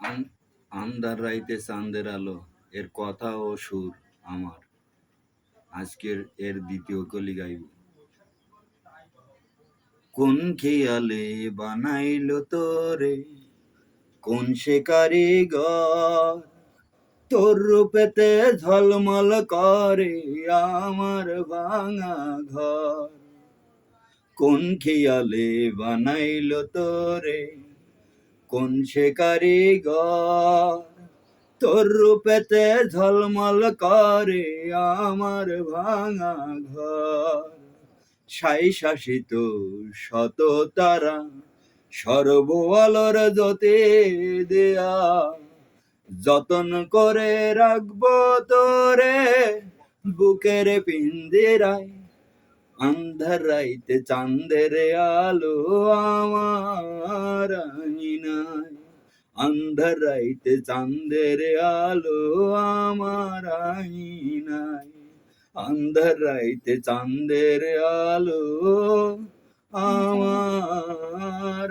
আন- আন্ধার রাইতে চাঁদের আলো এর কথা ও সুর আমার আজকের এর দ্বিতীয় কলি গাইব। কোন খেয়ালে বানাইলো তোরে, কোন সে কারিগর, তোর রূপেতে ঝলমল করে আমার ভাঙা ঘর। কোন খেয়ালে বানাইলো তোরে, কোন সে কারিগর, তোর রূপেতে ঝলমল করে আমার ভাঙা ঘর। সাই শাসিত শত তারা সর্ব আলোর জ্যোতি দেয়া, যতন করে রাখবো তোরে বুকের পিঞ্জিরায়। আন্ধার রাইতে চাঁদের আলো আমার আঙিনায়, আন্ধার রাইতে চাঁদের আলো আমার আঙিনায়, আন্ধার রাইতে চাঁদের আলো আমার